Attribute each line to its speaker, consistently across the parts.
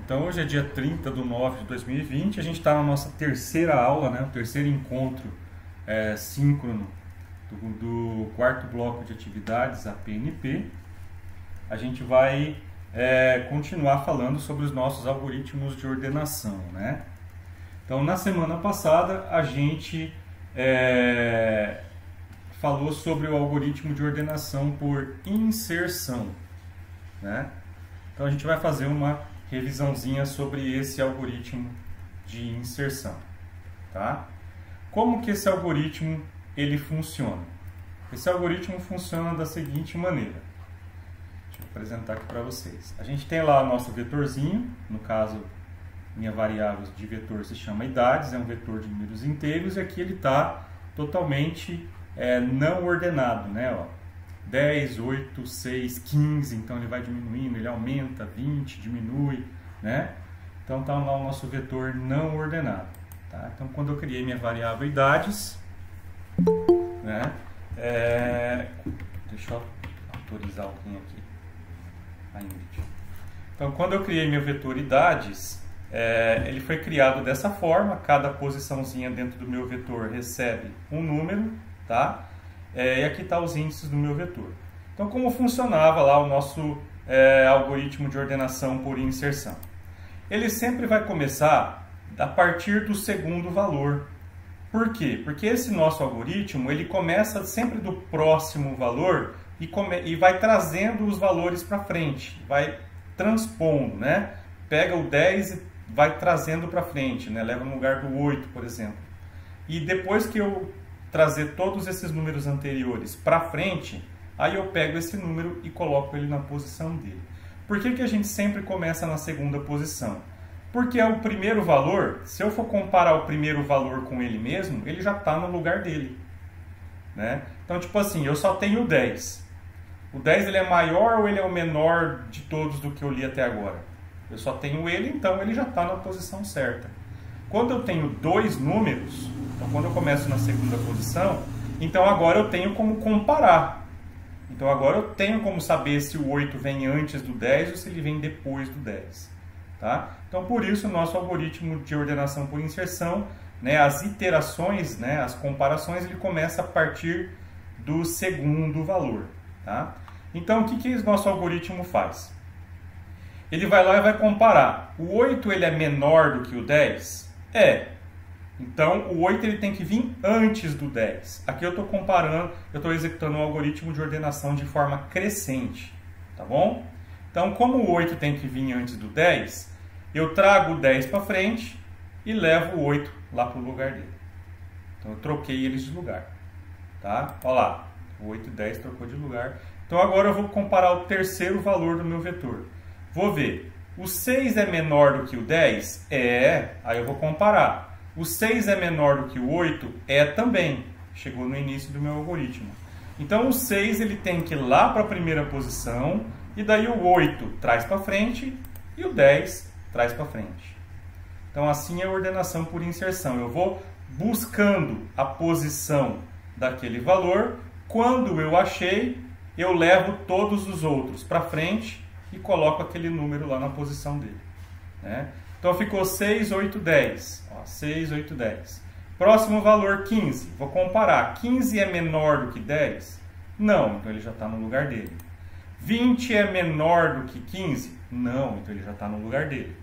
Speaker 1: Então hoje é dia 30 de 9 de 2020, a gente está na nossa terceira aula, né, o terceiro encontro síncrono do quarto bloco de atividades, a PNP. A gente vai continuar falando sobre os nossos algoritmos de ordenação, né? Então na semana passada a gente falou sobre o algoritmo de ordenação por inserção, né? Então a gente vai fazer uma revisãozinha sobre esse algoritmo de inserção, tá? Como que esse algoritmo ele funciona? Esse algoritmo funciona da seguinte maneira. Deixa eu apresentar aqui para vocês. A gente tem lá o nosso vetorzinho, no caso minha variável de vetor se chama idades, é um vetor de números inteiros e aqui ele está totalmente não ordenado, né? Ó, 10, 8, 6, 15, então ele vai diminuindo, ele aumenta, 20, diminui, né? Então está lá o nosso vetor não ordenado, tá? Então quando eu criei minha variável idades, né? Deixa eu autorizar alguém aqui, a Ingrid. Então quando eu criei meu vetor idades, ele foi criado dessa forma, cada posiçãozinha dentro do meu vetor recebe um número, tá? E aqui está os índices do meu vetor. Então, como funcionava lá o nosso algoritmo de ordenação por inserção? Ele sempre vai começar a partir do segundo valor. Por quê? Porque esse nosso algoritmo ele começa sempre do próximo valor e vai trazendo os valores para frente, vai transpondo, né? Pega o 10 e vai trazendo para frente, né? Leva no lugar do 8, por exemplo. E depois que eu trazer todos esses números anteriores para frente, aí eu pego esse número e coloco ele na posição dele. Por que que a gente sempre começa na segunda posição? Porque é o primeiro valor, se eu for comparar o primeiro valor com ele mesmo, ele já está no lugar dele, né? Então, tipo assim, eu só tenho o 10. O 10 ele é maior ou ele é o menor de todos do que eu li até agora? Eu só tenho ele, então ele já está na posição certa. Quando eu tenho dois números, então quando eu começo na segunda posição, então agora eu tenho como comparar. Então agora eu tenho como saber se o 8 vem antes do 10 ou se ele vem depois do 10. Tá? Então por isso o nosso algoritmo de ordenação por inserção, né, as iterações, né, as comparações, ele começa a partir do segundo valor. Tá? Então o que o nosso algoritmo faz? Ele vai lá e vai comparar. O 8 ele é menor do que o 10? Então o 8 ele tem que vir antes do 10. Aqui eu estou comparando, eu estou executando um algoritmo de ordenação de forma crescente, tá bom? Então como o 8 tem que vir antes do 10, eu trago o 10 para frente e levo o 8 lá para o lugar dele. Então eu troquei eles de lugar, tá? Olha lá, o 8 e 10 trocou de lugar. Então agora eu vou comparar o terceiro valor do meu vetor. Vou ver, o 6 é menor do que o 10? Aí eu vou comparar. O 6 é menor do que o 8? Também. Chegou no início do meu algoritmo. Então o 6 ele tem que ir lá para a primeira posição, e daí o 8 traz para frente e o 10 traz para frente. Então assim é a ordenação por inserção. Eu vou buscando a posição daquele valor, quando eu achei, eu levo todos os outros para frente e coloco aquele número lá na posição dele, né? Então ficou 6, 8, 10. Ó, 6, 8, 10. Próximo valor, 15. Vou comparar. 15 é menor do que 10? Não, então ele já está no lugar dele. 20 é menor do que 15? Não, então ele já está no lugar dele.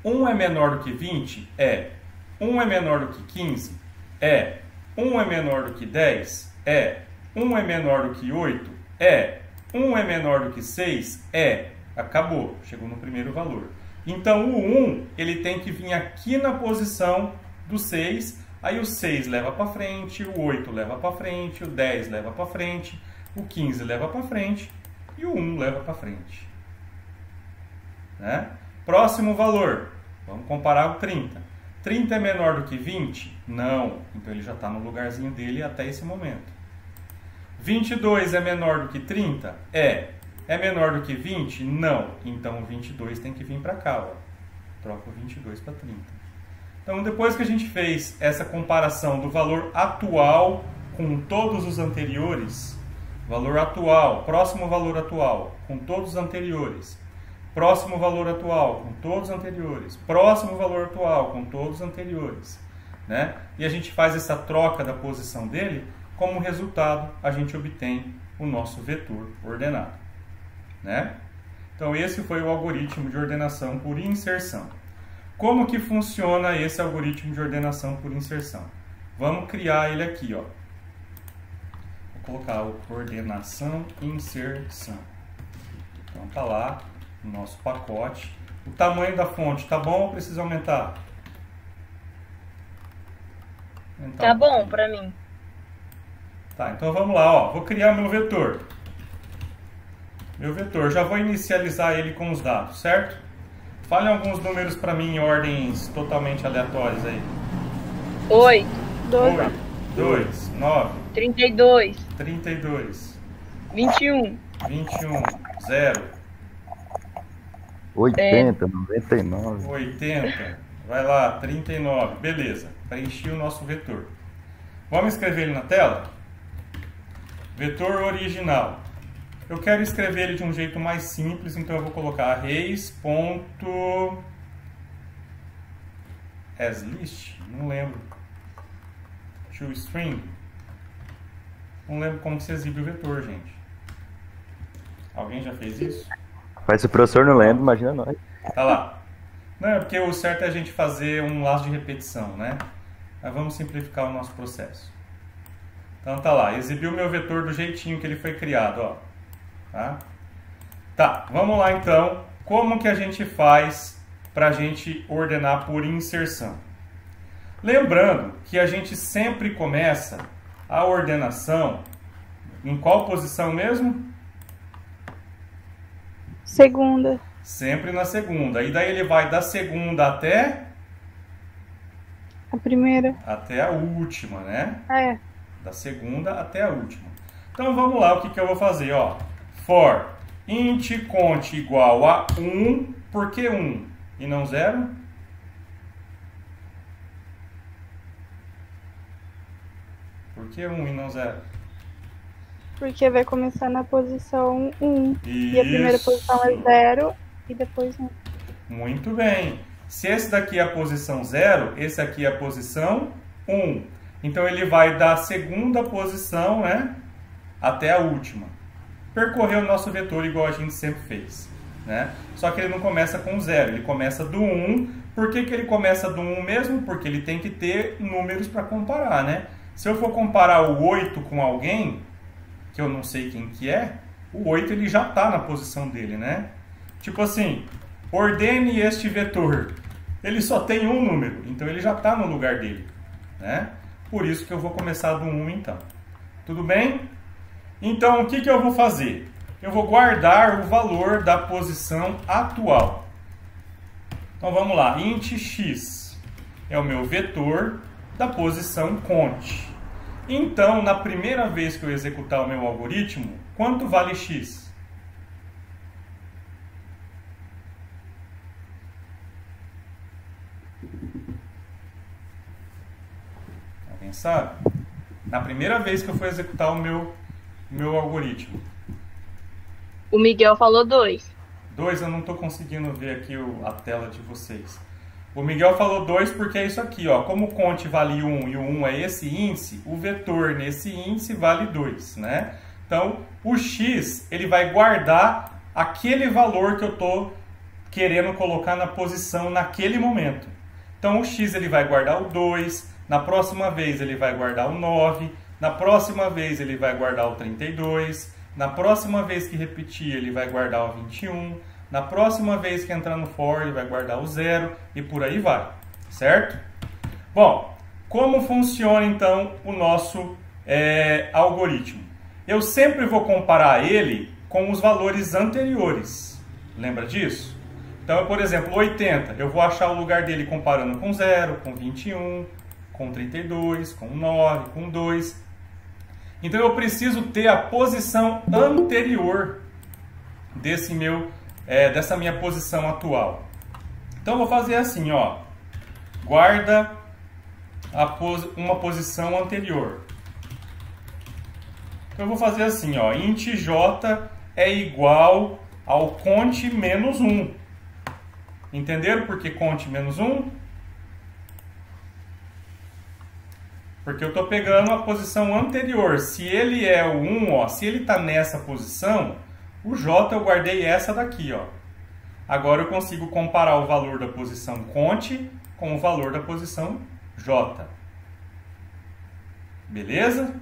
Speaker 1: 1 é menor do que 20? 1 é menor do que 15? 1 é menor do que 10? 1 é menor do que 8? 1 é menor do que 6? Acabou, chegou no primeiro valor. Então o 1 ele tem que vir aqui na posição do 6, aí o 6 leva para frente, o 8 leva para frente, o 10 leva para frente, o 15 leva para frente e o 1 leva para frente. Né? Próximo valor, vamos comparar o 30. 30 é menor do que 20? Não, então ele já está no lugarzinho dele até esse momento. 22 é menor do que 30? É menor do que 20? Não. Então o 22 tem que vir para cá. Ó. Troca o 22 para 30. Então depois que a gente fez essa comparação do valor atual com todos os anteriores, valor atual, próximo valor atual, com todos os anteriores, próximo valor atual com todos os anteriores, próximo valor atual com todos os anteriores, né? E a gente faz essa troca da posição dele, como resultado a gente obtém o nosso vetor ordenado, né? Então esse foi o algoritmo de ordenação por inserção. Como que funciona esse algoritmo de ordenação por inserção? Vamos criar ele aqui, ó. Vou colocar o ordenação inserção. Então tá lá o nosso pacote. O tamanho da fonte tá bom ou precisa aumentar?
Speaker 2: Tá bom para mim.
Speaker 1: Tá, então vamos lá, ó. Vou criar meu vetor. Meu vetor, já vou inicializar ele com os dados, certo? Fale alguns números para mim em ordens totalmente aleatórias aí.
Speaker 2: 8,
Speaker 1: 2, 9,
Speaker 2: 32,
Speaker 1: 32,
Speaker 2: 21,
Speaker 1: 21, 0,
Speaker 3: 80, 99.
Speaker 1: 80, vai lá, 39, beleza, preenchi o nosso vetor. Vamos escrever ele na tela? Vetor original. Eu quero escrever ele de um jeito mais simples, então eu vou colocar arrays.asList, não lembro. ToString. Não lembro como se exibe o vetor, gente. Alguém já fez isso?
Speaker 3: Mas se o professor não lembra, imagina nós.
Speaker 1: Tá lá. Não, é porque o certo é a gente fazer um laço de repetição, né? Mas vamos simplificar o nosso processo. Então tá lá, exibiu o meu vetor do jeitinho que ele foi criado, ó. Tá, vamos lá então. Como que a gente faz para a gente ordenar por inserção? Lembrando que a gente sempre começa a ordenação em qual posição mesmo?
Speaker 4: Segunda.
Speaker 1: Sempre na segunda. E daí ele vai da segunda até?
Speaker 4: A primeira.
Speaker 1: Até a última, né?
Speaker 4: É.
Speaker 1: Da segunda até a última. Então vamos lá, o que eu vou fazer, ó. For int cont igual a 1, por que 1 e não 0? Por que 1 e não 0?
Speaker 4: Porque vai começar na posição 1.
Speaker 1: Isso.
Speaker 4: E a primeira posição é 0 e depois 1.
Speaker 1: Muito bem. Se esse daqui é a posição 0, esse aqui é a posição 1. Então ele vai da segunda posição, né, até a última. Percorrer o nosso vetor igual a gente sempre fez, né? Só que ele não começa com 0, ele começa do 1. Por que ele começa do 1 mesmo? Porque ele tem que ter números para comparar, né? Se eu for comparar o 8 com alguém, que eu não sei quem que é, o 8 ele já está na posição dele, né? Tipo assim, ordene este vetor. Ele só tem um número, então ele já está no lugar dele, né? Por isso que eu vou começar do 1 então. Tudo bem? Então, o que eu vou fazer? Eu vou guardar o valor da posição atual. Então, vamos lá. Int x é o meu vetor da posição cont. Então, na primeira vez que eu executar o meu algoritmo, quanto vale x? Alguém sabe? Na primeira vez que eu for executar o meu algoritmo.
Speaker 2: O Miguel falou 2.
Speaker 1: 2, eu não estou conseguindo ver aqui a tela de vocês. O Miguel falou 2 porque é isso aqui, ó. Como o cont vale 1 e o 1 é esse índice, o vetor nesse índice vale 2, né? Então, o x, ele vai guardar aquele valor que eu estou querendo colocar na posição naquele momento. Então, o x ele vai guardar o 2, na próxima vez ele vai guardar o 9, na próxima vez ele vai guardar o 32, na próxima vez que repetir ele vai guardar o 21, na próxima vez que entrar no for ele vai guardar o 0 e por aí vai, certo? Bom, como funciona então o nosso algoritmo? Eu sempre vou comparar ele com os valores anteriores, lembra disso? Então, por exemplo, 80, eu vou achar o lugar dele comparando com 0, com 21, com 32, com 9, com 2. Então eu preciso ter a posição anterior dessa minha posição atual. Então eu vou fazer assim, ó. Guarda uma posição anterior. Então eu vou fazer assim, ó. Int j é igual ao conte menos 1. Entenderam por que conte menos 1? Porque eu estou pegando a posição anterior. Se ele é o 1, ó, se ele está nessa posição, o J eu guardei essa daqui, ó. Agora eu consigo comparar o valor da posição conte com o valor da posição J. Beleza?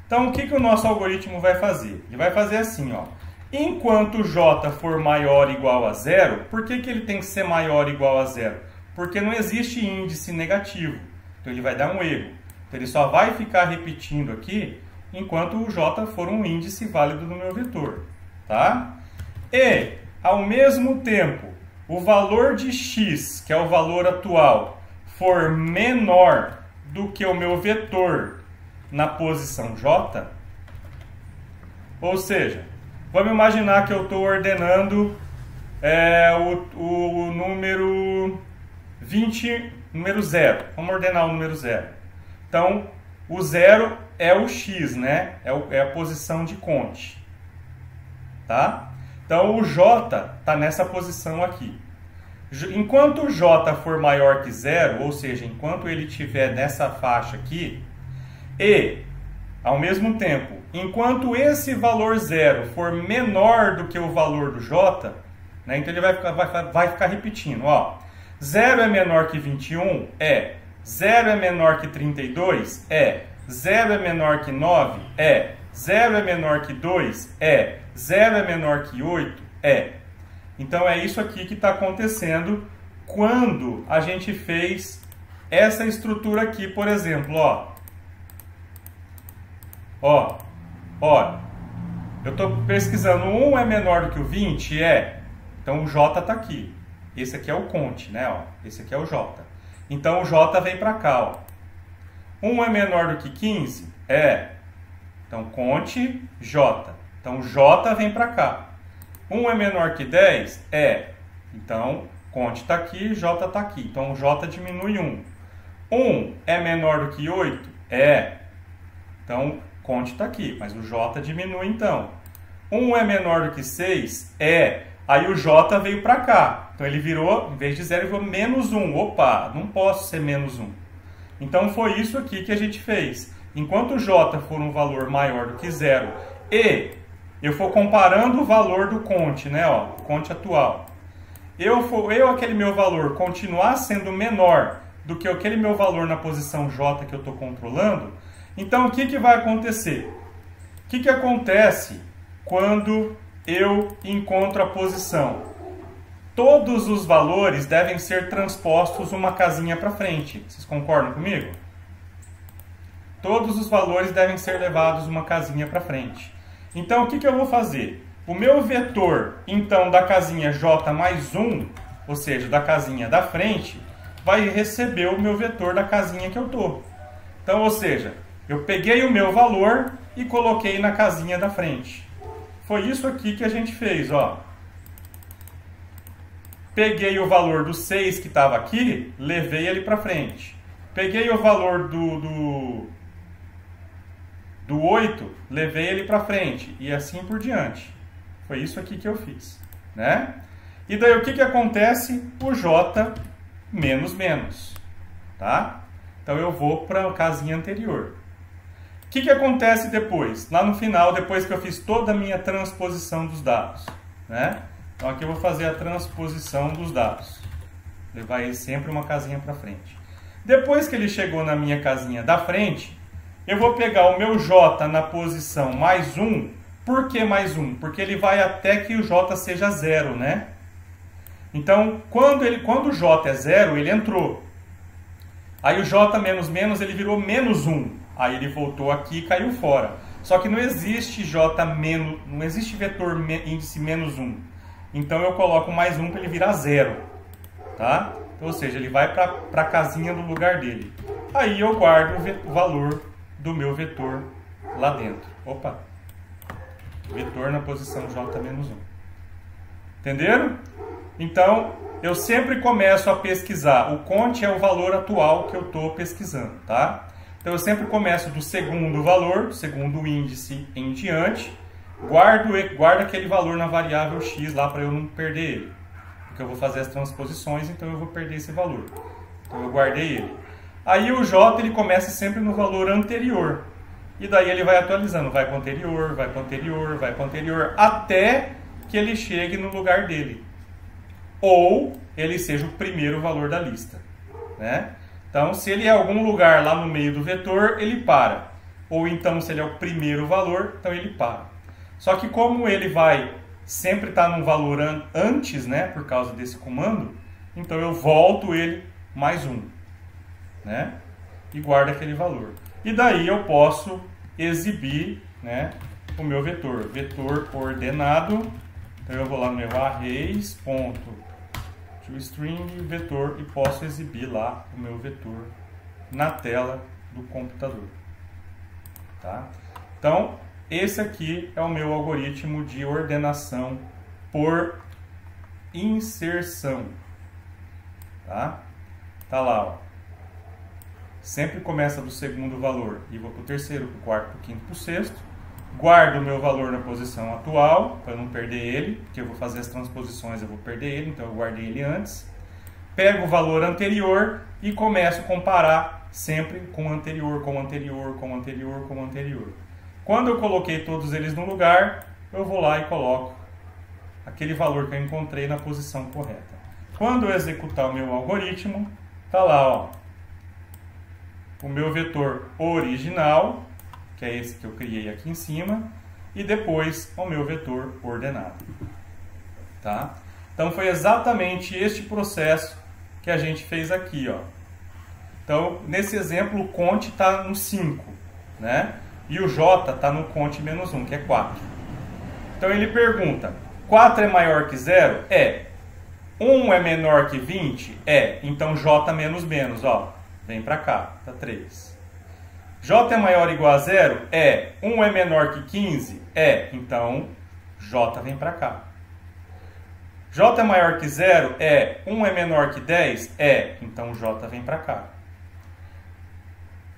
Speaker 1: Então, o que o nosso algoritmo vai fazer? Ele vai fazer assim, ó. Enquanto J for maior ou igual a 0, por que ele tem que ser maior ou igual a 0? Porque não existe índice negativo. Então, ele vai dar um erro. Então, ele só vai ficar repetindo aqui enquanto o J for um índice válido no meu vetor. Tá? E, ao mesmo tempo, o valor de x, que é o valor atual, for menor do que o meu vetor na posição J, ou seja, vamos imaginar que eu estou ordenando o número 20, número 0. Vamos ordenar o número 0. Então, o 0 é o x, né? É a posição de conte. Tá? Então, o J está nessa posição aqui. Enquanto o J for maior que 0, ou seja, enquanto ele estiver nessa faixa aqui, e, ao mesmo tempo, enquanto esse valor 0 for menor do que o valor do J, né, então ele vai ficar repetindo. Ó, 0 é menor que 21? É. 0 é menor que 32? É. 0 é menor que 9? É. 0 é menor que 2? É. 0 é menor que 8? É. Então é isso aqui que está acontecendo quando a gente fez essa estrutura aqui, por exemplo, ó. Olha, eu estou pesquisando 1 é menor do que o 20? É. Então o J está aqui. Esse aqui é o conte, né? Ó. Esse aqui é o J. Então o J vem para cá, ó. 1 é menor do que 15? É. Então conte J. Então J vem para cá. 1 é menor que 10? É. Então conte está aqui, J está aqui. Então o J diminui 1. 1 é menor do que 8? É. Então conte está aqui, mas o J diminui então. 1 é menor do que 6? É. Aí o J veio para cá. Então ele virou, em vez de 0, ele virou menos 1. Opa, não posso ser menos 1. Então foi isso aqui que a gente fez. Enquanto o J for um valor maior do que 0 e eu for comparando o valor do conte, né, ó, conte atual, aquele meu valor continuar sendo menor do que aquele meu valor na posição J que eu estou controlando, então o que vai acontecer? O que acontece quando eu encontro a posição? Todos os valores devem ser transpostos uma casinha para frente. Vocês concordam comigo? Todos os valores devem ser levados uma casinha para frente. Então, o que eu vou fazer? O meu vetor, então, da casinha J mais 1, ou seja, da casinha da frente, vai receber o meu vetor da casinha que eu estou. Então, ou seja, eu peguei o meu valor e coloquei na casinha da frente. Foi isso aqui que a gente fez, ó. Peguei o valor do 6 que estava aqui, levei ele para frente. Peguei o valor do 8, levei ele para frente. E assim por diante. Foi isso aqui que eu fiz, né? E daí o que acontece? O J menos menos, tá? Então eu vou para a casinha anterior. O que acontece depois? Lá no final, depois que eu fiz toda a minha transposição dos dados, né? Então aqui eu vou fazer a transposição dos dados. Levar ele sempre uma casinha para frente. Depois que ele chegou na minha casinha da frente, eu vou pegar o meu J na posição mais 1. Por que mais 1? Porque ele vai até que o J seja 0, né? Então, quando o J é 0, ele entrou. Aí o J menos menos, ele virou menos 1. Aí ele voltou aqui e caiu fora. Só que não existe J menos, não existe vetor índice menos 1. Então eu coloco mais 1 para ele virar 0. Tá? Então, ou seja, ele vai para a casinha do lugar dele. Aí eu guardo o valor do meu vetor lá dentro. Opa! Vetor na posição J menos 1. Entenderam? Então, eu sempre começo a pesquisar. O conte é o valor atual que eu estou pesquisando, tá? Então, eu sempre começo do segundo valor, do segundo índice em diante, guardo aquele valor na variável x lá para eu não perder ele. Porque eu vou fazer as transposições, então eu vou perder esse valor. Então eu guardei ele. Aí o j ele começa sempre no valor anterior. E daí ele vai atualizando, vai para o anterior, vai para o anterior, vai para o anterior, até que ele chegue no lugar dele. Ou ele seja o primeiro valor da lista, né? Então, se ele é algum lugar lá no meio do vetor, ele para. Ou então, se ele é o primeiro valor, então ele para. Só que como ele vai sempre estar num valor antes, né, por causa desse comando, então eu volto ele mais um, né? E guardo aquele valor. E daí eu posso exibir, né, o meu vetor. Vetor ordenado. Então eu vou lá no meu arrays.toString vetor e posso exibir lá o meu vetor na tela do computador. Tá? Então, esse aqui é o meu algoritmo de ordenação por inserção. Tá? Tá lá, ó. Sempre começa do segundo valor e vou para o terceiro, para o quarto, para o quinto, para o sexto. Guardo o meu valor na posição atual, para não perder ele, porque eu vou fazer as transposições, eu vou perder ele, então eu guardei ele antes. Pego o valor anterior e começo a comparar sempre com o anterior, com o anterior, com o anterior, com o anterior. Quando eu coloquei todos eles no lugar, eu vou lá e coloco aquele valor que eu encontrei na posição correta. Quando eu executar o meu algoritmo, tá lá, ó, o meu vetor original, que é esse que eu criei aqui em cima, e depois o meu vetor ordenado. Tá? Então foi exatamente este processo que a gente fez aqui, ó. Então, nesse exemplo, o cont está no 5, né? E o j está no cont menos 1, que é 4. Então ele pergunta, 4 é maior que 0? É. 1 é menor que 20? É. Então j menos menos, ó, vem para cá, tá 3. J é maior ou igual a 0? É. 1 é menor que 15? É. Então, J vem para cá. J é maior que 0? É. 1 é menor que 10? É. Então, J vem para cá.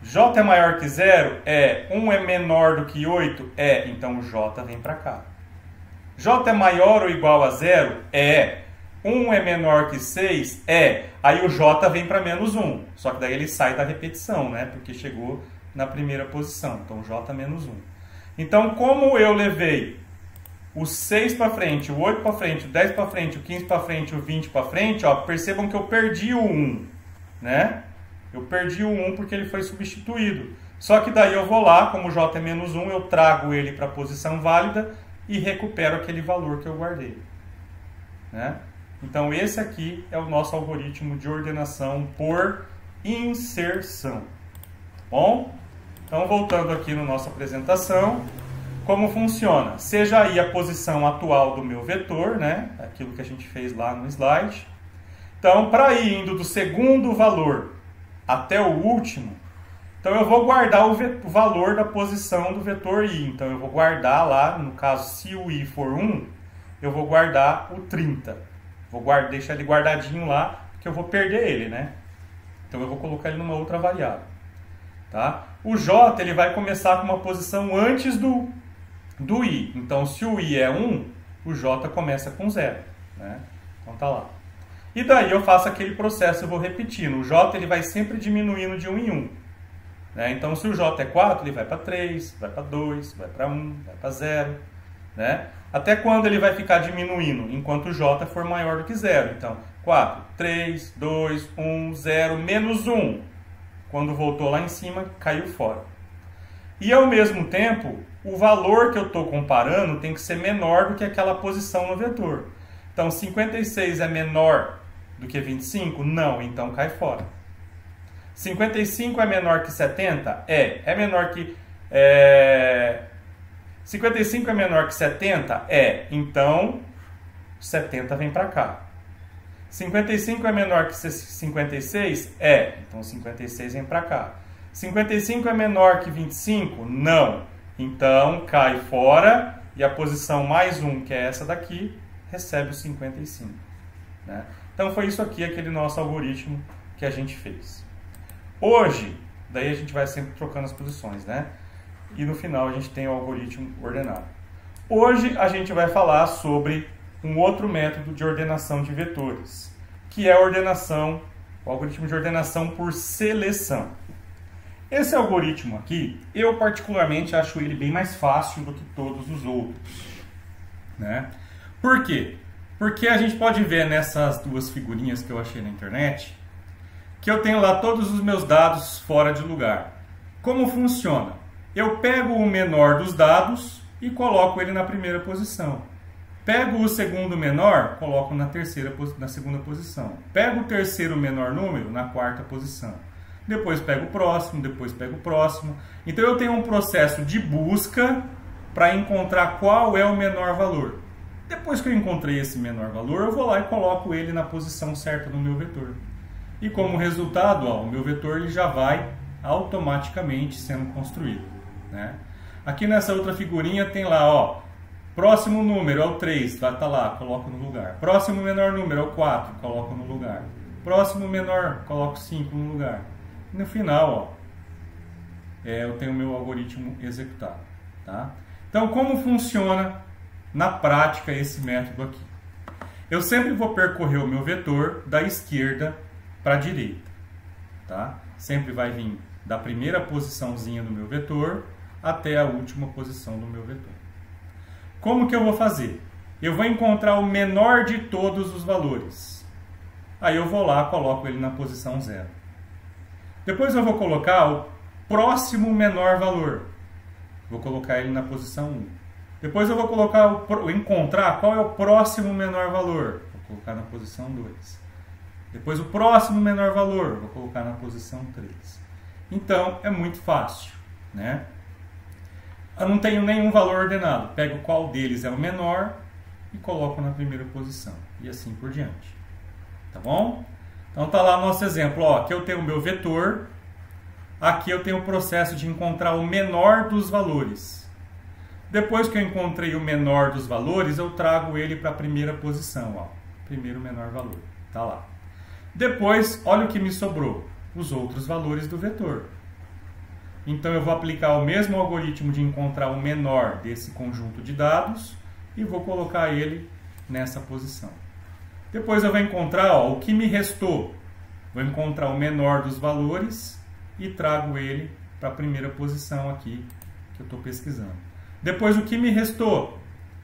Speaker 1: J é maior que 0? É. 1 é menor do que 8? É. Então, J vem para cá. J é maior ou igual a 0? É. 1 é menor que 6? É. Aí o J vem para menos 1. Só que daí ele sai da repetição, né? Porque chegou na primeira posição, então J menos 1. Então, como eu levei o 6 para frente, o 8 para frente, o 10 para frente, o 15 para frente, o 20 para frente, ó, percebam que eu perdi o 1, né? Eu perdi o 1 porque ele foi substituído. Só que daí eu vou lá, como J é menos 1, eu trago ele para a posição válida e recupero aquele valor que eu guardei, né? Então, esse aqui é o nosso algoritmo de ordenação por inserção. Bom? Então, voltando aqui na nossa apresentação, como funciona? Seja aí a posição atual do meu vetor, né? Aquilo que a gente fez lá no slide. Então, para ir indo do segundo valor até o último, então eu vou guardar o valor da posição do vetor i. Então, eu vou guardar lá, no caso, se o i for 1, eu vou guardar o 30. Vou deixar ele guardadinho lá, porque eu vou perder ele, né? Então, eu vou colocar ele numa outra variável. Tá? O j ele vai começar com uma posição antes do i. Então, se o i é 1, o j começa com 0. Né? Então, tá lá. E daí eu faço aquele processo, eu vou repetindo. O j ele vai sempre diminuindo de 1 em 1. Né? Então, se o j é 4, ele vai para 3, vai para 2, vai para 1, vai para 0. Né? Até quando ele vai ficar diminuindo? Enquanto o j for maior do que 0. Então, 4, 3, 2, 1, 0, menos 1. Quando voltou lá em cima, caiu fora. E ao mesmo tempo, o valor que eu estou comparando tem que ser menor do que aquela posição no vetor. Então, 56 é menor do que 25? Não, então cai fora. 55 é menor que 70? É. É menor que... 55 é menor que 70? É. Então, 70 vem para cá. 55 é menor que 56? É. Então, 56 vem para cá. 55 é menor que 25? Não. Então, cai fora e a posição mais 1, que é essa daqui, recebe o 55. Né? Então, foi isso aqui, aquele nosso algoritmo que a gente fez. Hoje, daí a gente vai sempre trocando as posições, né? E no final a gente tem o algoritmo ordenado. Hoje a gente vai falar sobre um outro método de ordenação de vetores, que é a ordenação, o algoritmo de ordenação por seleção. Esse algoritmo aqui, eu particularmente acho ele bem mais fácil do que todos os outros, né? Por quê? Porque a gente pode ver nessas duas figurinhas que eu achei na internet, que eu tenho lá todos os meus dados fora de lugar. Como funciona? Eu pego o menor dos dados e coloco ele na primeira posição. Pego o segundo menor, coloco na segunda posição. Pego o terceiro menor número na quarta posição. Depois pego o próximo, depois pego o próximo. Então eu tenho um processo de busca para encontrar qual é o menor valor. Depois que eu encontrei esse menor valor, eu vou lá e coloco ele na posição certa no meu vetor. E como resultado, ó, o meu vetor ele já vai automaticamente sendo construído, né? Aqui nessa outra figurinha tem lá, ó, próximo número é o 3, vai estar lá, coloco no lugar. Próximo menor número é o 4, coloco no lugar. Próximo menor, coloco 5 no lugar. E no final, ó, eu tenho o meu algoritmo executado, tá? Então, como funciona na prática esse método aqui? Eu sempre vou percorrer o meu vetor da esquerda para a direita, tá? Sempre vai vir da primeira posiçãozinha do meu vetor até a última posição do meu vetor. Como que eu vou fazer? Eu vou encontrar o menor de todos os valores. Aí eu vou lá, coloco ele na posição 0. Depois eu vou colocar o próximo menor valor. Vou colocar ele na posição 1. Depois eu vou colocar encontrar qual é o próximo menor valor. Vou colocar na posição 2. Depois o próximo menor valor, vou colocar na posição 3. Então, é muito fácil, né? Eu não tenho nenhum valor ordenado. Pego qual deles é o menor e coloco na primeira posição. E assim por diante. Tá bom? Então, tá lá o nosso exemplo. Ó, aqui eu tenho o meu vetor. Aqui eu tenho o processo de encontrar o menor dos valores. Depois que eu encontrei o menor dos valores, eu trago ele para a primeira posição. Ó, primeiro menor valor. Tá lá. Depois, olha o que me sobrou. Os outros valores do vetor. Então, eu vou aplicar o mesmo algoritmo de encontrar o menor desse conjunto de dados e vou colocar ele nessa posição. Depois, eu vou encontrar o que me restou. Vou encontrar o menor dos valores e trago ele para a primeira posição aqui que eu estou pesquisando. Depois, o que me restou?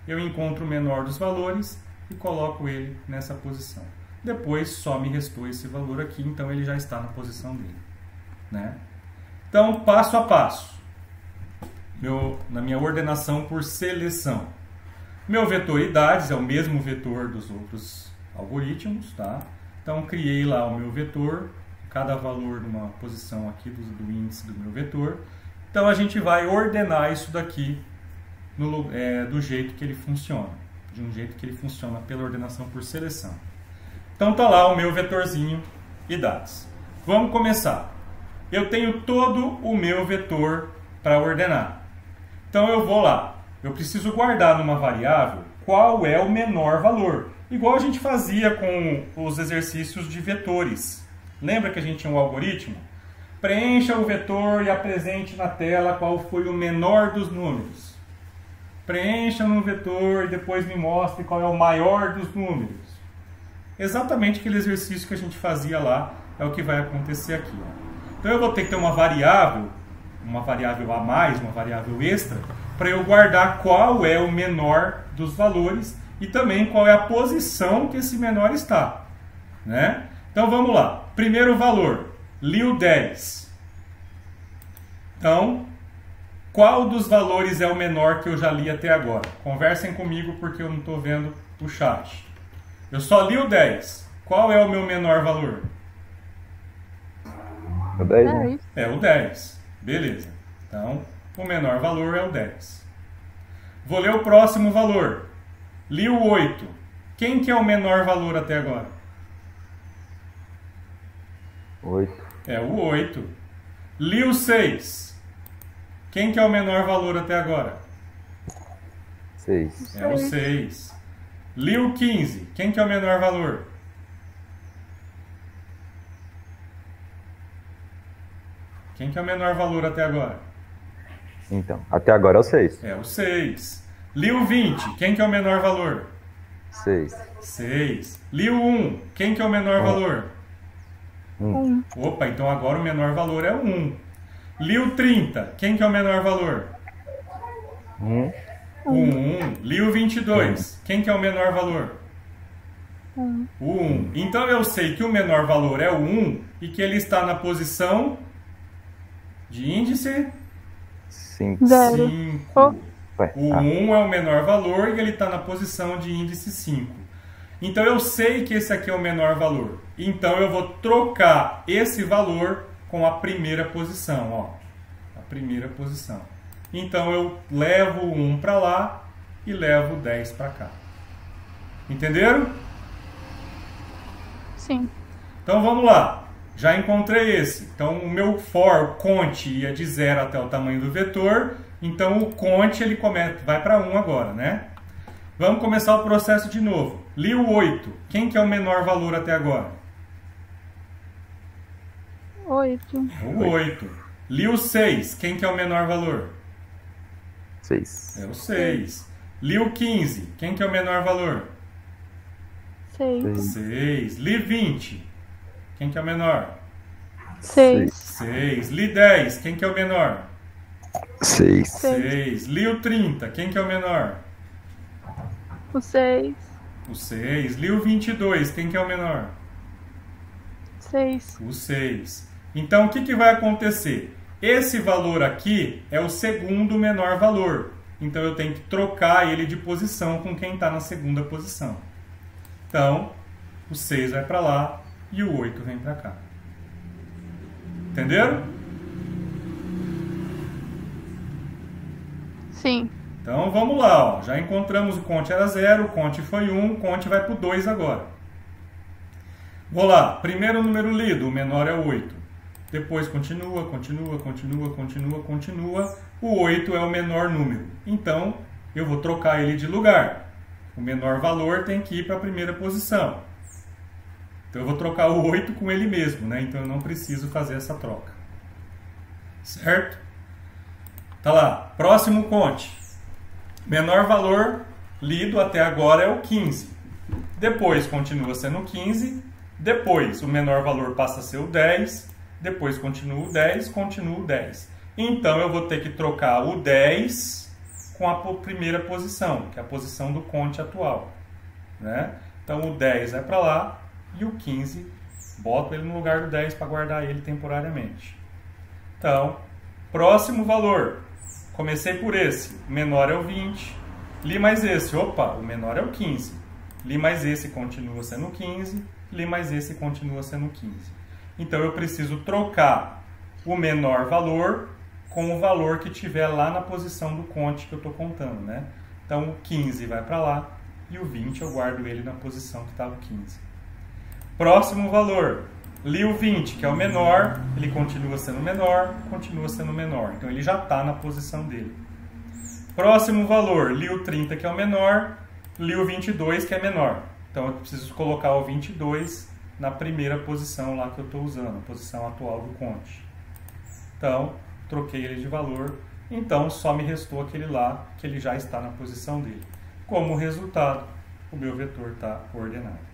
Speaker 1: Eu encontro o menor dos valores e coloco ele nessa posição. Depois, só me restou esse valor aqui, então ele já está na posição dele, né? Então, passo a passo, na minha ordenação por seleção. Meu vetor idades é o mesmo vetor dos outros algoritmos, tá? Então, criei lá o meu vetor, cada valor numa posição aqui do índice do meu vetor. Então, a gente vai ordenar isso daqui do jeito que ele funciona, de um jeito que ele funciona pela ordenação por seleção. Então, tá lá o meu vetorzinho idades. Vamos começar. Eu tenho todo o meu vetor para ordenar. Então eu vou lá. Eu preciso guardar numa variável qual é o menor valor. Igual a gente fazia com os exercícios de vetores. Lembra que a gente tinha um algoritmo? Preencha o vetor e apresente na tela qual foi o menor dos números. Preencha no vetor e depois me mostre qual é o maior dos números. Exatamente aquele exercício que a gente fazia lá é o que vai acontecer aqui, ó. Então eu vou ter que ter uma variável a mais, uma variável extra, para eu guardar qual é o menor dos valores e também qual é a posição que esse menor está, né? Então vamos lá. Primeiro valor, li o 10. Então, qual dos valores é o menor que eu já li até agora? Conversem comigo porque eu não estou vendo o chat. Eu só li o 10. Qual é o meu menor valor?
Speaker 3: O 10, né?
Speaker 1: É o 10. Beleza. Então, o menor valor é o 10. Vou ler o próximo valor. Li o 8. Quem que é o menor valor até agora?
Speaker 3: 8.
Speaker 1: É o 8. Li o 6. Quem que é o menor valor até agora?
Speaker 3: 6.
Speaker 1: É o 6. Li o 15. Quem que é o menor valor? Quem que é o menor valor até agora?
Speaker 3: Então, até agora é o 6.
Speaker 1: É o 6. Li o 20, quem que é o menor valor?
Speaker 3: 6.
Speaker 1: 6. Li o 1, quem que é o menor valor?
Speaker 4: 1.
Speaker 1: Opa, então agora o menor valor é o 1. Li o 30, quem que é o menor valor?
Speaker 3: 1.
Speaker 1: O 1. Li o 22, quem que é o menor valor?
Speaker 4: 1.
Speaker 1: O 1. Então eu sei que o menor valor é o 1 e que ele está na posição de índice
Speaker 3: 5.
Speaker 4: 0.
Speaker 1: 5.
Speaker 3: Ué,
Speaker 1: O 1 é o menor valor e ele está na posição de índice 5. Então eu sei que esse aqui é o menor valor. Então eu vou trocar esse valor com a primeira posição. Ó, a primeira posição. Então eu levo o 1 para lá e levo o 10 para cá. Entenderam?
Speaker 4: Sim.
Speaker 1: Então vamos lá. Já encontrei esse. Então o meu for, o cont, ia de 0 até o tamanho do vetor. Então o cont ele vai para 1 agora, né? Vamos começar o processo de novo. Li o 8. Quem que é o menor valor até agora?
Speaker 4: 8.
Speaker 1: O 8. Li o 6. Quem que é o menor valor?
Speaker 3: 6.
Speaker 1: É o 6. Li o 15. Quem que é o menor valor?
Speaker 4: 6.
Speaker 1: 6. Li 20. Quem que é o menor?
Speaker 4: 6.
Speaker 1: 6. Li 10. Quem que é o menor?
Speaker 3: 6.
Speaker 1: 6. Li o 30. Quem que é o menor?
Speaker 4: O 6.
Speaker 1: O 6. Li o 22. Quem que é o menor?
Speaker 4: 6.
Speaker 1: O 6. Então, o que vai acontecer? Esse valor aqui é o segundo menor valor. Então, eu tenho que trocar ele de posição com quem está na segunda posição. Então, o 6 vai para lá e o 8 vem para cá. Entenderam?
Speaker 4: Sim.
Speaker 1: Então, vamos lá. Ó. Já encontramos o cont era 0, o cont foi 1, o cont vai para o 2 agora. Vou lá. Primeiro número lido, o menor é o 8. Depois continua, continua, continua, continua, continua. O 8 é o menor número. Então, eu vou trocar ele de lugar. O menor valor tem que ir para a primeira posição. Então, eu vou trocar o 8 com ele mesmo, né? Então, eu não preciso fazer essa troca. Certo? Tá lá. Próximo cont. Menor valor lido até agora é o 15. Depois, continua sendo 15. Depois, o menor valor passa a ser o 10. Depois continua o 10, continua o 10. Então, eu vou ter que trocar o 10 com a primeira posição, que é a posição do cont atual. Né? Então, o 10 vai para lá e o 15, boto ele no lugar do 10 para guardar ele temporariamente. Então, próximo valor. Comecei por esse. O menor é o 20. Li mais esse. Opa, o menor é o 15. Li mais esse, continua sendo 15. Li mais esse, continua sendo 15. Então, eu preciso trocar o menor valor com o valor que tiver lá na posição do cont que eu estou contando, né? Então, o 15 vai para lá e o 20 eu guardo ele na posição que estava o 15. Próximo valor. Li o 20, que é o menor, ele continua sendo menor, continua sendo menor. Então, ele já está na posição dele. Próximo valor. Li o 30, que é o menor, li o 22, que é menor. Então, eu preciso colocar o 22 na primeira posição lá que eu estou usando, a posição atual do cont. Então, troquei ele de valor. Então, só me restou aquele lá, que ele já está na posição dele. Como resultado, o meu vetor está ordenado.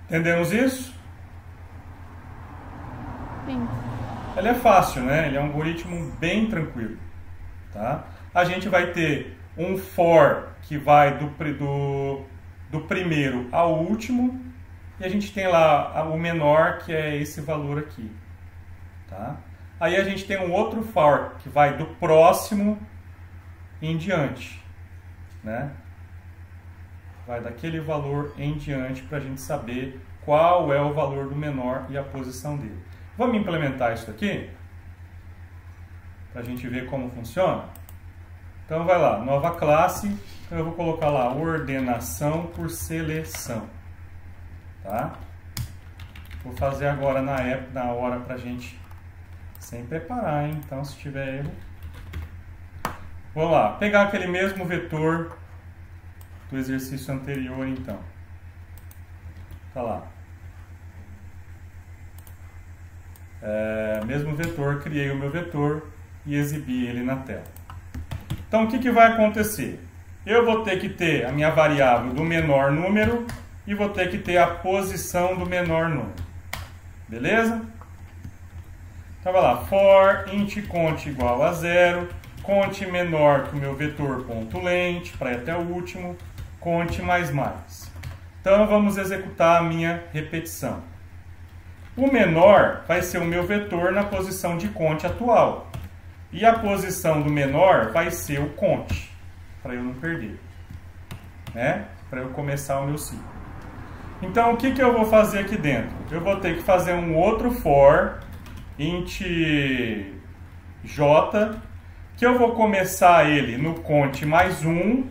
Speaker 1: Entendemos isso?
Speaker 4: Sim.
Speaker 1: Ele é fácil, né? Ele é um algoritmo bem tranquilo. Tá? A gente vai ter um for que vai do primeiro ao último, e a gente tem lá o menor, que é esse valor aqui. Tá? Aí a gente tem um outro for que vai do próximo em diante. Né? Vai daquele valor em diante para a gente saber qual é o valor do menor e a posição dele. Vamos implementar isso aqui? Para a gente ver como funciona? Então vai lá, nova classe, então eu vou colocar lá ordenação por seleção. Tá? Vou fazer agora na hora para a gente sem preparar, hein? Então se tiver erro. Vamos lá, pegar aquele mesmo vetor do exercício anterior então. Tá lá. Mesmo vetor, criei o meu vetor e exibi ele na tela. Então, o que vai acontecer? Eu vou ter que ter a minha variável do menor número e vou ter que ter a posição do menor número. Beleza? Então, vai lá. For int cont igual a 0, cont menor que o meu vetor ponto length, para ir até o último, cont mais mais. Então, vamos executar a minha repetição. O menor vai ser o meu vetor na posição de cont atual. E a posição do menor vai ser o cont, para eu não perder, né? Para eu começar o meu ciclo. Então, o que eu vou fazer aqui dentro? Eu vou ter que fazer um outro for int j, que eu vou começar ele no cont mais 1,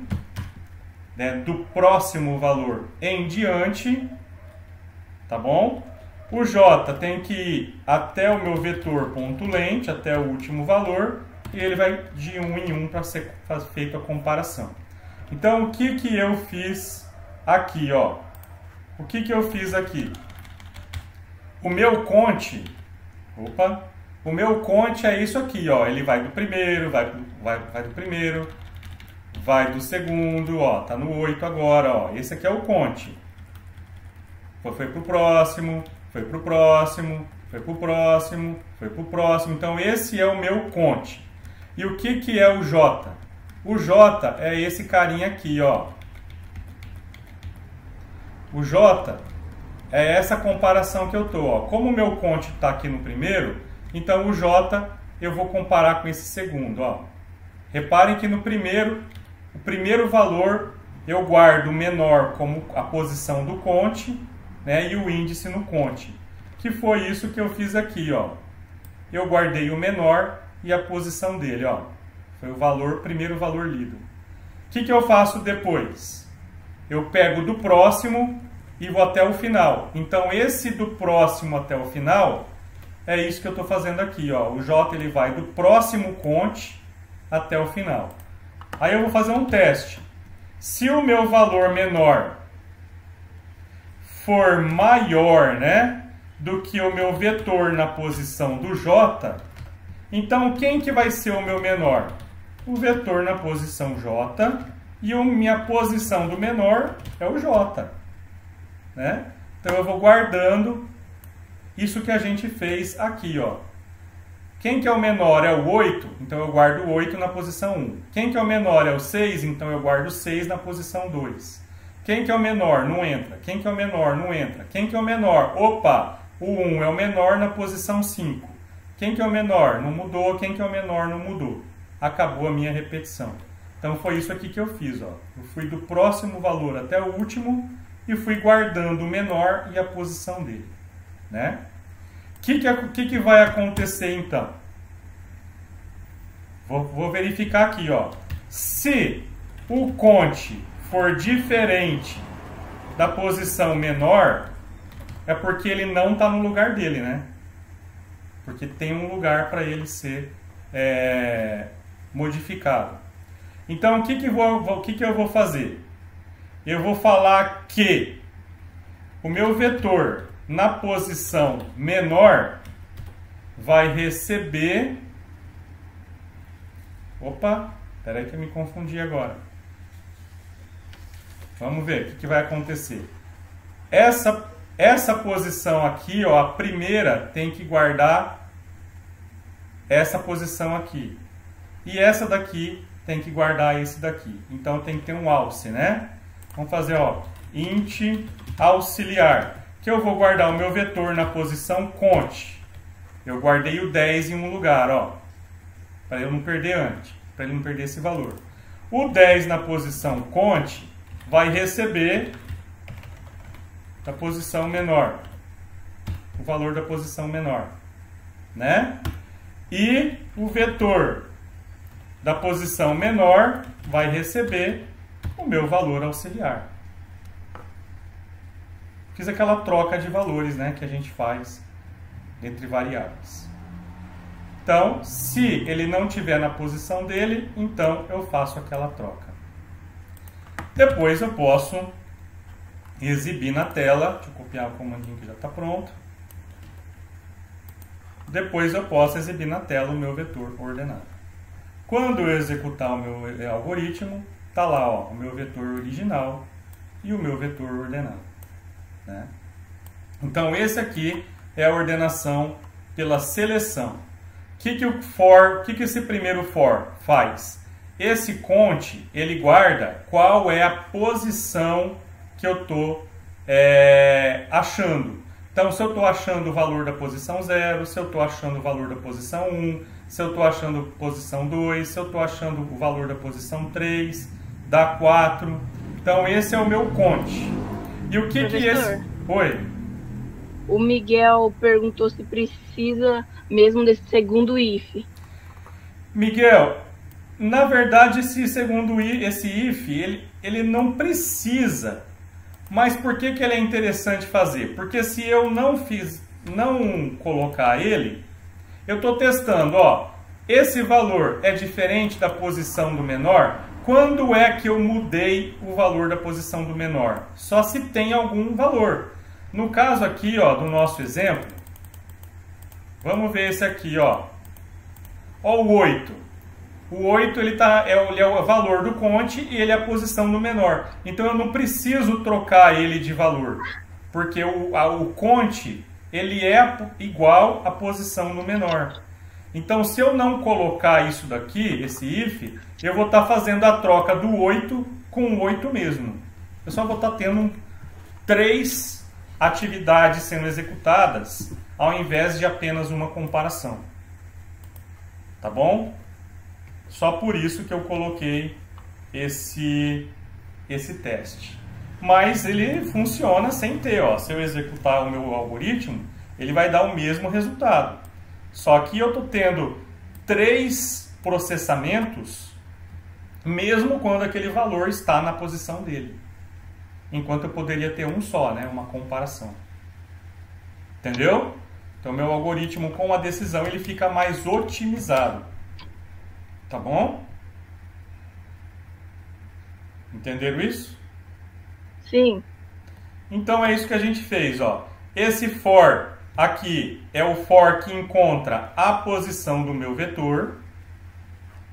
Speaker 1: né, do próximo valor em diante, tá bom? O j tem que ir até o meu vetor ponto length, até o último valor, e ele vai de 1 em 1 para ser feita a comparação. Então, o que eu fiz aqui, ó? O que eu fiz aqui? O meu cont, o meu cont é isso aqui, ó. Ele vai do primeiro, vai do primeiro, vai do segundo, ó. Tá no 8 agora, ó. Esse aqui é o cont. Foi pro próximo, foi pro próximo, foi pro próximo, foi pro próximo. Então, esse é o meu cont. E o que é o j? O j é esse carinha aqui, ó. O j é essa comparação que eu tô, ó. Como o meu cont está aqui no primeiro, então o j eu vou comparar com esse segundo, ó. Reparem que no primeiro, o primeiro valor eu guardo o menor como a posição do cont, né, e o índice no cont. Que foi isso que eu fiz aqui, ó. Eu guardei o menor e a posição dele, ó. Foi o valor, primeiro valor lido. O que eu faço depois? Eu pego do próximo e vou até o final. Então, esse do próximo até o final, é isso que eu estou fazendo aqui, ó. O j ele vai do próximo cont até o final. Aí eu vou fazer um teste. Se o meu valor menor for maior, né, do que o meu vetor na posição do j, então quem que vai ser o meu menor? O vetor na posição j e a minha posição do menor é o j, né? Então eu vou guardando isso que a gente fez aqui, ó. Quem que é o menor é o 8, então eu guardo o 8 na posição 1. Quem que é o menor é o 6, então eu guardo o 6 na posição 2. Quem que é o menor? Não entra. Quem que é o menor? Não entra. Quem que é o menor? Opa, o 1 é o menor na posição 5. Quem que é o menor? Não mudou. Quem que é o menor? Não mudou. Acabou a minha repetição. Então foi isso aqui que eu fiz, ó. Eu fui do próximo valor até o último e fui guardando o menor e a posição dele, né? O que vai acontecer então? Vou verificar aqui, ó. Se o cont for diferente da posição menor, é porque ele não está no lugar dele, né? Porque tem um lugar para ele ser modificado. Então, o que eu vou fazer? Eu vou falar que o meu vetor na posição menor vai receber... Opa, espera aí que eu me confundi agora. Vamos ver o que vai acontecer. Essa posição aqui, ó, a primeira tem que guardar essa posição aqui. E essa daqui tem que guardar esse daqui. Então tem que ter um alce, né? Vamos fazer, ó, int auxiliar. Que eu vou guardar o meu vetor na posição cont. Eu guardei o 10 em um lugar, ó, para eu não perder antes, para ele não perder esse valor. O 10 na posição cont vai receber da posição menor, o valor da posição menor, né? E o vetor da posição menor vai receber o meu valor auxiliar. Fiz aquela troca de valores, né, que a gente faz entre variáveis. Então, se ele não estiver na posição dele, então eu faço aquela troca. Depois eu posso exibir na tela. Deixa eu copiar o comandinho que já está pronto. Depois eu posso exibir na tela o meu vetor ordenado. Quando eu executar o meu algoritmo, tá lá, ó, o meu vetor original e o meu vetor ordenado, né? Então esse aqui é a ordenação pela seleção. O que esse primeiro for faz? Esse cont, ele guarda qual é a posição que eu estou achando. Então, se eu estou achando o valor da posição 0, se eu estou achando o valor da posição 1, se eu estou achando a posição 2, se eu estou achando o valor da posição 3, da 4. Então, esse é o meu cont. E o que esse... Oi?
Speaker 2: O Miguel perguntou se precisa mesmo desse segundo if.
Speaker 1: Miguel, na verdade, esse if, ele não precisa. Mas por que ele é interessante fazer? Porque se eu não colocar ele, eu estou testando, ó, esse valor é diferente da posição do menor? Quando é que eu mudei o valor da posição do menor? Só se tem algum valor. No caso aqui, ó, do nosso exemplo, vamos ver esse aqui, ó. Ó o 8. O 8 ele é o valor do cont e ele é a posição do menor. Então eu não preciso trocar ele de valor, porque o cont ele é igual à posição do menor. Então se eu não colocar isso daqui, esse if, eu vou estar fazendo a troca do 8 com o 8 mesmo. Eu só vou estar tendo 3 atividades sendo executadas ao invés de apenas uma comparação. Tá bom? Só por isso que eu coloquei esse teste. Mas ele funciona sem ter, ó. Se eu executar o meu algoritmo, ele vai dar o mesmo resultado. Só que eu estou tendo 3 processamentos, mesmo quando aquele valor está na posição dele. Enquanto eu poderia ter um só, né? Uma comparação. Entendeu? Então, meu algoritmo com a decisão ele fica mais otimizado. Tá bom? Entenderam isso?
Speaker 2: Sim.
Speaker 1: Então é isso que a gente fez, ó. Esse for aqui é o for que encontra a posição do meu vetor.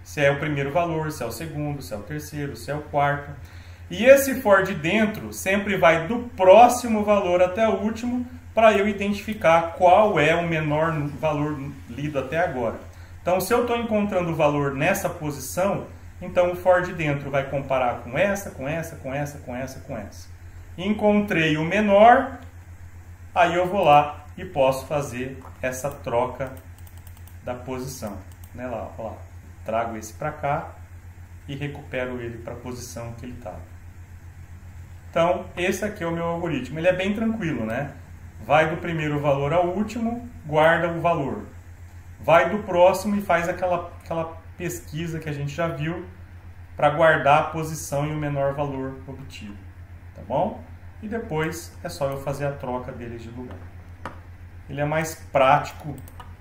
Speaker 1: Se é o primeiro valor, se é o segundo, se é o terceiro, se é o quarto. E esse for de dentro sempre vai do próximo valor até o último para eu identificar qual é o menor valor lido até agora. Então, se eu estou encontrando o valor nessa posição, então o for de dentro vai comparar com essa, com essa, com essa, com essa, com essa. Encontrei o menor, aí eu vou lá e posso fazer essa troca da posição. Né? Lá, ó, lá. Trago esse para cá e recupero ele para a posição que ele estava. Então, esse aqui é o meu algoritmo. Ele é bem tranquilo, né? Vai do primeiro valor ao último, guarda o valor. Vai do próximo e faz aquela pesquisa que a gente já viu para guardar a posição e o menor valor obtido. Tá bom? E depois é só eu fazer a troca deles de lugar. Ele é mais prático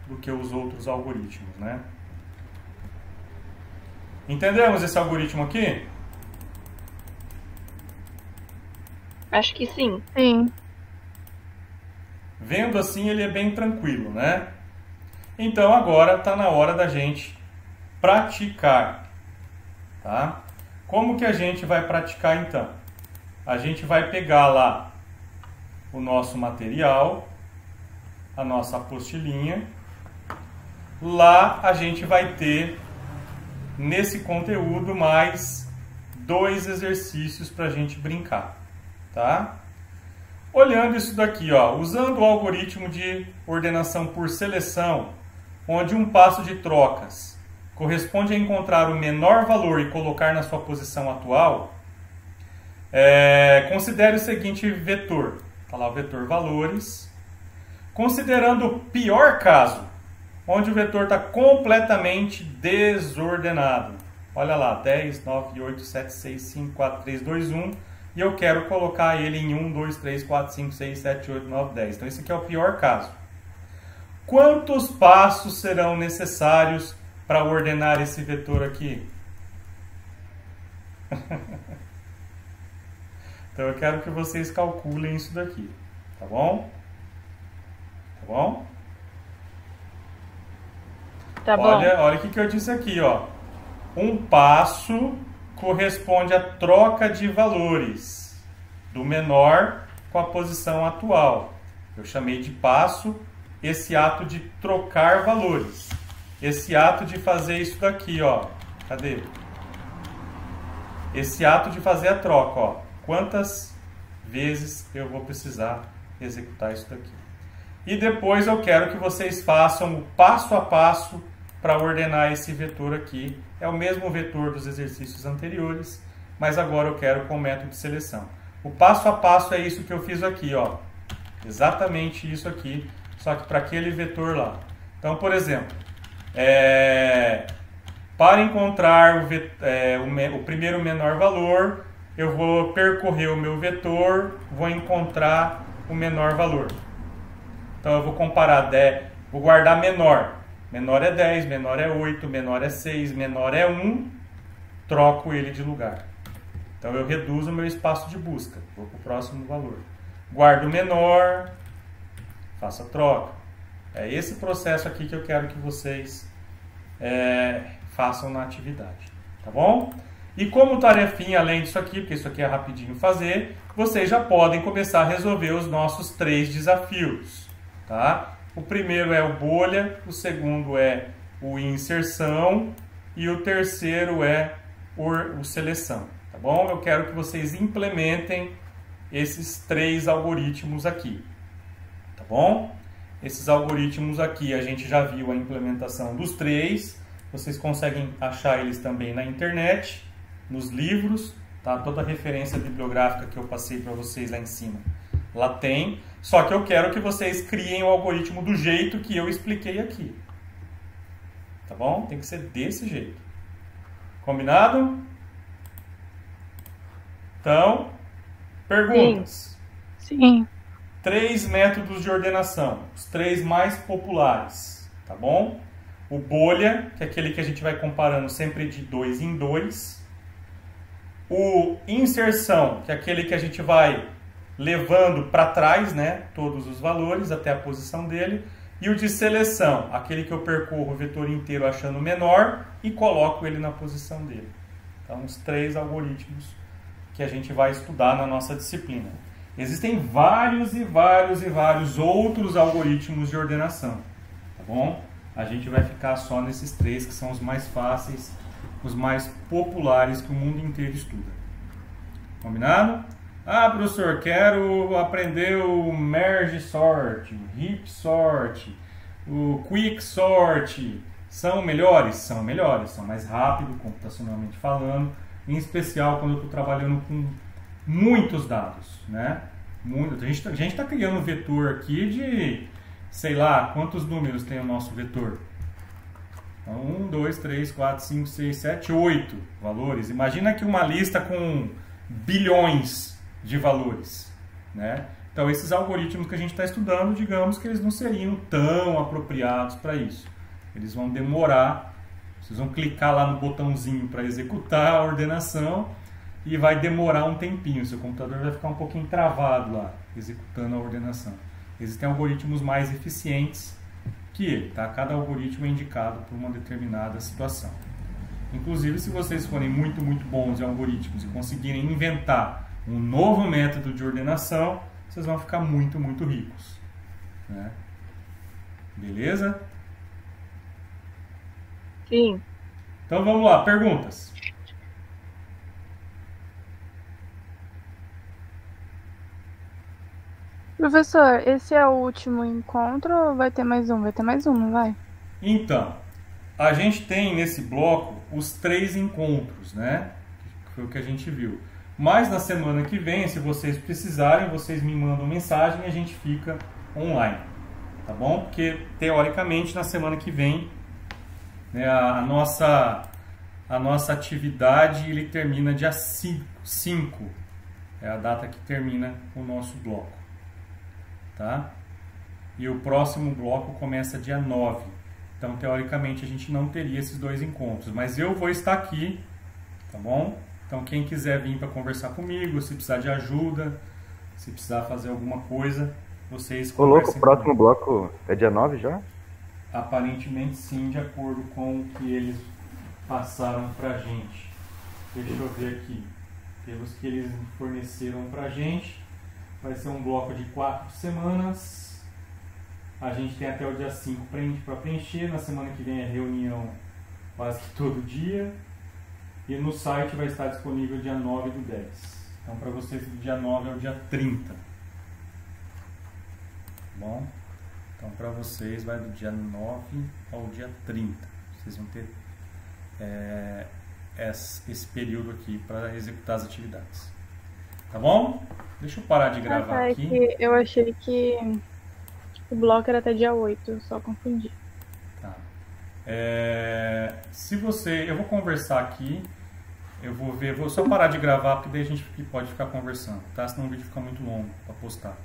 Speaker 1: do que os outros algoritmos, né? Entendemos esse algoritmo aqui?
Speaker 2: Acho que sim.
Speaker 4: Sim.
Speaker 1: Vendo assim, ele é bem tranquilo, né? Então agora está na hora da gente praticar, tá? Como que a gente vai praticar então? A gente vai pegar lá o nosso material, a nossa apostilinha. Lá a gente vai ter nesse conteúdo mais 2 exercícios para a gente brincar, tá? Olhando isso daqui, ó, usando o algoritmo de ordenação por seleção, onde um passo de trocas corresponde a encontrar o menor valor e colocar na sua posição atual, considere o seguinte vetor. Está lá o vetor valores. Considerando o pior caso, onde o vetor está completamente desordenado. Olha lá, 10, 9, 8, 7, 6, 5, 4, 3, 2, 1. E eu quero colocar ele em 1, 2, 3, 4, 5, 6, 7, 8, 9, 10. Então esse aqui é o pior caso. Quantos passos serão necessários para ordenar esse vetor aqui? Então eu quero que vocês calculem isso daqui, tá bom? Tá bom?
Speaker 2: Tá bom.
Speaker 1: Olha o que eu disse aqui, ó. Um passo corresponde à troca de valores do menor com a posição atual. Eu chamei de passo esse ato de trocar valores. Esse ato de fazer isso daqui, ó. Cadê? Esse ato de fazer a troca, ó. Quantas vezes eu vou precisar executar isso daqui? E depois eu quero que vocês façam o passo a passo para ordenar esse vetor aqui. É o mesmo vetor dos exercícios anteriores, mas agora eu quero com o método de seleção. O passo a passo é isso que eu fiz aqui, ó. Exatamente isso aqui, só que para aquele vetor lá. Então, por exemplo, para encontrar o primeiro menor valor, eu vou percorrer o meu vetor, vou encontrar o menor valor. Então eu vou comparar, vou guardar menor. Menor é 10, menor é 8, menor é 6, menor é 1, troco ele de lugar. Então eu reduzo o meu espaço de busca, vou para o próximo valor. Guardo o menor, faço a troca. É esse processo aqui que eu quero que vocês façam na atividade, tá bom? E como tarefinha, além disso aqui, porque isso aqui é rapidinho fazer, vocês já podem começar a resolver os nossos 3 desafios, tá? O primeiro é o bolha, o segundo é o inserção e o terceiro é o seleção, tá bom? Eu quero que vocês implementem esses 3 algoritmos aqui, tá bom? Esses algoritmos aqui a gente já viu a implementação dos 3, vocês conseguem achar eles também na internet, nos livros, tá? Toda a referência bibliográfica que eu passei para vocês lá em cima, lá tem. Só que eu quero que vocês criem o algoritmo do jeito que eu expliquei aqui. Tá bom? Tem que ser desse jeito. Combinado? Então, perguntas.
Speaker 4: Sim.
Speaker 1: 3 métodos de ordenação. Os 3 mais populares. Tá bom? O bolha, que é aquele que a gente vai comparando sempre de 2 em 2. O inserção, que é aquele que a gente vai levando para trás, né, todos os valores até a posição dele. E o de seleção, aquele que eu percorro o vetor inteiro achando o menor e coloco ele na posição dele. Então, os 3 algoritmos que a gente vai estudar na nossa disciplina. Existem vários e vários e vários outros algoritmos de ordenação, tá bom? A gente vai ficar só nesses 3 que são os mais fáceis, os mais populares que o mundo inteiro estuda. Combinado? Ah, professor, quero aprender o merge sort, o heap sort, o quick sort. São melhores? São melhores, são mais rápidos, computacionalmente falando, em especial quando eu estou trabalhando com muitos dados, né? A gente está criando um vetor aqui de, sei lá, quantos números tem o nosso vetor? Então, 1, 2, 3, 4, 5, 6, 7, 8 valores. Imagina que uma lista com bilhões de valores, né? Então, esses algoritmos que a gente está estudando, digamos que eles não seriam tão apropriados para isso. Eles vão demorar, vocês vão clicar lá no botãozinho para executar a ordenação e vai demorar um tempinho. Seu computador vai ficar um pouquinho travado lá, executando a ordenação. Existem algoritmos mais eficientes que ele, tá? Cada algoritmo é indicado por uma determinada situação. Inclusive, se vocês forem muito bons em algoritmos e conseguirem inventar um novo método de ordenação, vocês vão ficar muito ricos, né? Beleza?
Speaker 2: Sim.
Speaker 1: Então vamos lá, perguntas.
Speaker 4: Professor, esse é o último encontro ou vai ter mais um? Vai ter mais um, não vai?
Speaker 1: Então, a gente tem nesse bloco os 3 encontros, né? Que foi o que a gente viu. Mas na semana que vem, se vocês precisarem, vocês me mandam mensagem e a gente fica online, tá bom? Porque, teoricamente, na semana que vem, né, a nossa atividade ele termina dia 5. É a data que termina o nosso bloco, tá? E o próximo bloco começa dia 9. Então, teoricamente, a gente não teria esses 2 encontros. Mas eu vou estar aqui, tá bom? Então, quem quiser vir para conversar comigo, se precisar de ajuda, se precisar fazer alguma coisa, vocês
Speaker 3: conversem. O próximo bloco é dia 9 já?
Speaker 1: Aparentemente sim, de acordo com o que eles passaram pra gente. Deixa eu ver aqui. Pelos que eles forneceram pra gente, vai ser um bloco de 4 semanas. A gente tem até o dia 5 para preencher. Na semana que vem é reunião quase que todo dia. E no site vai estar disponível dia 9 do 10. Então, para vocês, do dia 9 ao dia 30. Bom? Então, para vocês, vai do dia 9 ao dia 30. Vocês vão ter esse período aqui para executar as atividades. Tá bom? Deixa eu parar de gravar aqui.
Speaker 4: Que eu achei que o bloco era até dia 8, eu só confundi.
Speaker 1: Tá. Se você... Eu vou conversar aqui. Eu vou só parar de gravar, porque daí a gente pode ficar conversando, tá? Senão o vídeo fica muito longo para postar.